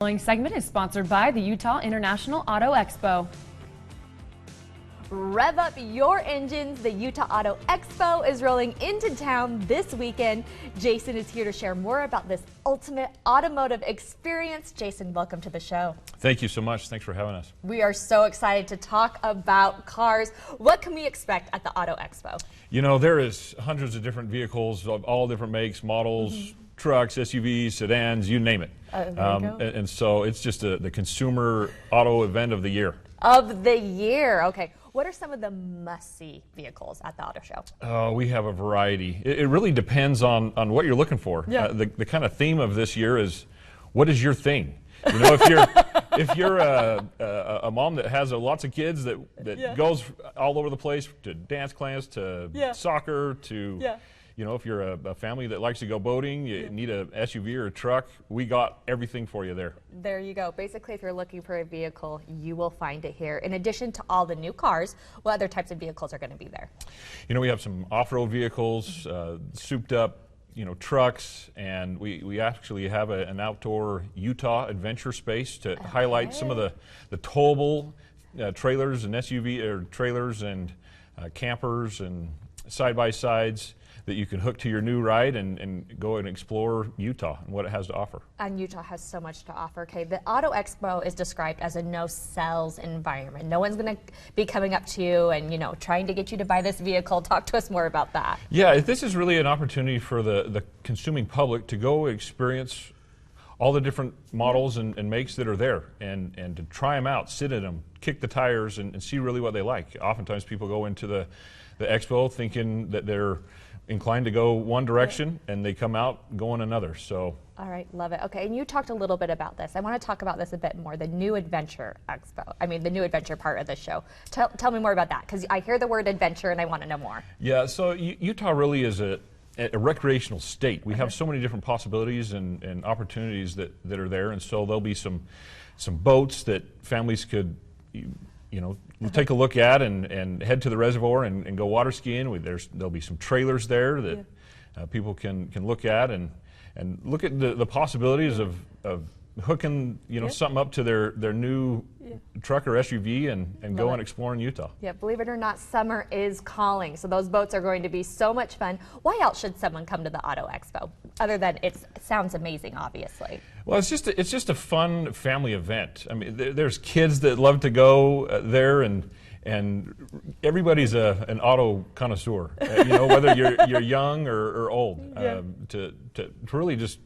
The following segment is sponsored by the Utah International Auto Expo. Rev up your engines. The Utah Auto Expo is rolling into town this weekend. Jason is here to share more about this ultimate automotive experience. Jason, welcome to the show. Thank you so much. Thanks for having us. We are so excited to talk about cars. What can we expect at the Auto Expo? You know, there is hundreds of different vehicles of all different makes, models, trucks, SUVs, sedans, you name it. And so it's just the consumer auto event of the year. Of the year. Okay. What are some of the must-see vehicles at the auto show? We have a variety. It really depends on what you're looking for. Yeah. The kind of theme of this year is, what is your thing? You know, if you're a mom that has lots of kids that goes all over the place, to dance class, to soccer, to you know, if you're a family that likes to go boating, you need a SUV or a truck, we got everything for you there. There you go. Basically, if you're looking for a vehicle, you will find it here. In addition to all the new cars, what other types of vehicles are going to be there? You know, we have some off-road vehicles, souped up, you know, trucks, and we actually have an outdoor Utah adventure space to highlight some of the towable trailers and SUV or trailers and campers and side-by-sides that you can hook to your new ride and go and explore Utah and what it has to offer. And Utah has so much to offer. Okay, the Auto Expo is described as a no-sells environment. No one's going to be coming up to you and, you know, trying to get you to buy this vehicle. Talk to us more about that. Yeah, this is really an opportunity for the consuming public to go experience all the different models and makes that are there and to try them out, sit in them, kick the tires and see really what they like. Oftentimes people go into the expo thinking that they're inclined to go one direction and they come out going another. So all right, love it. Okay, and you talked a little bit about this. I want to talk about this a bit more, the new adventure expo. I mean, the new adventure part of the show. Tell me more about that, because I hear the word adventure and I want to know more. Yeah, so Utah really is a recreational state. We have so many different possibilities and opportunities that are there, and so there'll be some boats that families could, you know, take a look at and head to the reservoir and go water skiing. There'll be some trailers there that people can look at and look at the possibilities of hooking, you know, something up to their new truck or SUV and go and explore in Utah. Yeah, believe it or not, summer is calling. So those boats are going to be so much fun. Why else should someone come to the Auto Expo, other than it sounds amazing, obviously? Well, it's just a fun family event. I mean, there's kids that love to go there, and everybody's an auto connoisseur. You know, whether you're young or old, to really just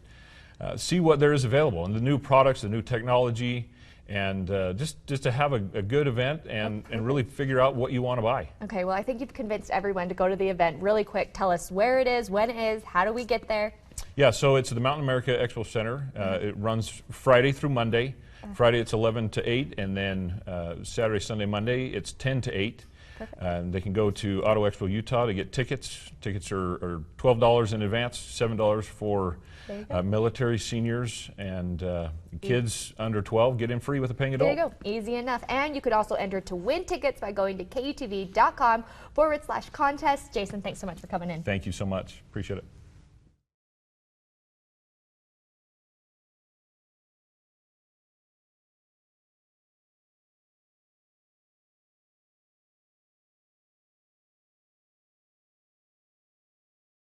see what there is available and the new products, the new technology, and just to have a good event and really figure out what you want to buy. Okay, well, I think you've convinced everyone to go to the event. Really quick, tell us where it is, when it is, how do we get there? Yeah, so it's the Mountain America Expo Center. It runs Friday through Monday. Friday it's 11 to 8, and then Saturday, Sunday, Monday it's 10 to 8. They can go to Auto Expo Utah to get tickets. Tickets are $12 in advance, $7 for military, seniors, and kids under 12 get in free with a paying adult. There you go, easy enough. And you could also enter to win tickets by going to KUTV.com/contest. Jason, thanks so much for coming in. Thank you so much, appreciate it.